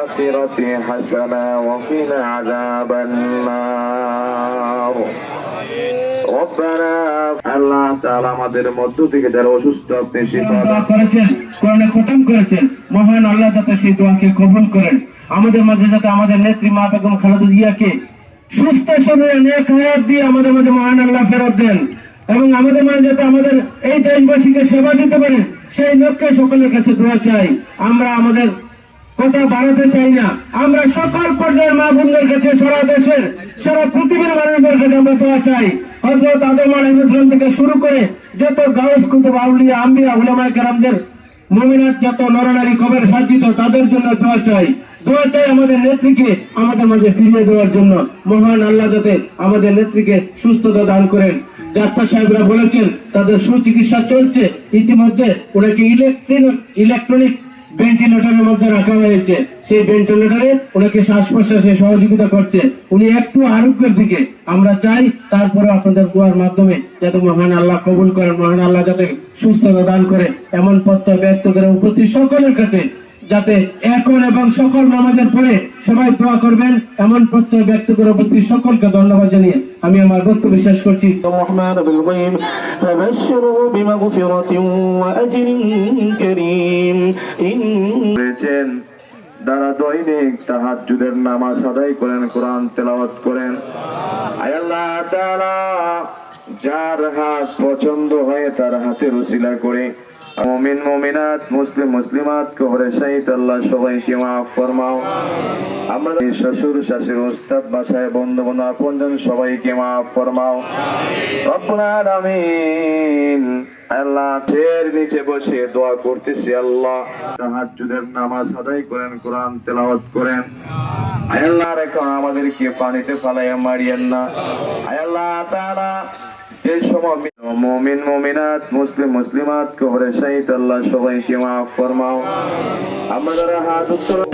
الآخرة حسنة وقنا عذاب النار ربنا আল্লাহ তাআলা আমাদের মধ্য থেকে যারা অসুস্থ আপনি শিফা দান করেছেন, কোরআনে খতম করেছেন, মহান আল্লাহ যাতে সেই দোয়াকে কবুল করেন। আমাদের মাঝে যাতে আমাদের নেত্রী মা বেগম খালেদা জিয়াকে সুস্থ শরীরে নেক হায়াত দিয়ে আমাদের মাঝে মহান আল্লাহ ফেরত দেন এবং আমাদের মাঝে যাতে আমাদের এই দেশবাসীকে সেবা দিতে পারেন সেই লক্ষ্যে সকলের কাছে দোয়া চাই। আমরা আমাদের কথা বাড়াতে চাই না, আমরা সকল পর্যায়ের মা বোনদের কাছে সারা দেশের সারা পৃথিবীর মানুষদের কাছে আমরা দোয়া চাই। হযরত আদম আলাইহিস সালাম থেকে শুরু করে যত গাউস কুতুব আউলিয়া আম্বিয়া উলামায়ে কেরামদের মুমিনাত যত নরনারী কবর সাজ্জিত তাদের জন্য দোয়া চাই। দোয়া চাই আমাদের নেত্রীকে আমাদের মাঝে ফিরিয়ে দেওয়ার জন্য। মহান আল্লাহ যাতে আমাদের নেত্রীকে সুস্থতা দান করেন। ডাক্তার সাহেবরা বলেছেন তাদের সুচিকিৎসা চলছে, ইতিমধ্যে ওনাকে ইলেকট্রনিক ভেন্টিলেটরের মধ্যে রাখা হয়েছে। সেই ভেন্টিলেটরে ওনাকে শ্বাস প্রশ্বাসে সহযোগিতা করছে। উনি একটু আরোগ্যের দিকে, আমরা চাই তারপরে আপনাদের দোয়ার মাধ্যমে যাতে মহান আল্লাহ কবুল করেন, মহান আল্লাহ যাতে সুস্থতা দান করে এমন প্রত্যয় ব্যক্ত করে উপস্থিত সকলের কাছে যাতে এখন এবং সকল নামাজের পরে সবাই দোয়া করবেন এমন প্রত্যয় ব্যক্ত করে উপস্থিত সকলকে ধন্যবাদ জানিয়ে আমি আমার বক্তব্য শেষ করছি। الرحمن بالغيب فبشره بمغفرة وأجر كريم যারা দৈনিক তাহাজ্জুদের নামাজ আদায় করেন, কোরআন তেলাওয়াত করেন, আয় আল্লাহ তাআলা যার হাত পছন্দ হয় তার হাতের উসিলা করে মুমিন মুমিনাত মুসলিম মুসলিমাত কবরে শহীদ আল্লাহ সবাইকে মাফ ফরমাও। আমরা শ্বশুর শাশুড়ি উস্তাদ বাসায় বন্ধু বান্ধব আপনজন সবাইকে মাফ ফরমাও রব্বুল আলামিন। আল্লাহ এর নিচে বসে দোয়া করতেছি, আল্লাহ তাহাজ্জুদের নামাজ আদায় করেন, কোরআন তেলাওয়াত করেন, আয় আল্লাহ রেখো আমাদেরকে পানিতে ফালাইয়া মারিয়েন না। আয় আল্লাহ তাআলা এই সময় মুমিন মুমিনাত মুসলিম মুসলিমাত কবরে শহীদ আল্লাহ সবাইকে মাফ ফরমাও। আমরা হাত উত্তোলন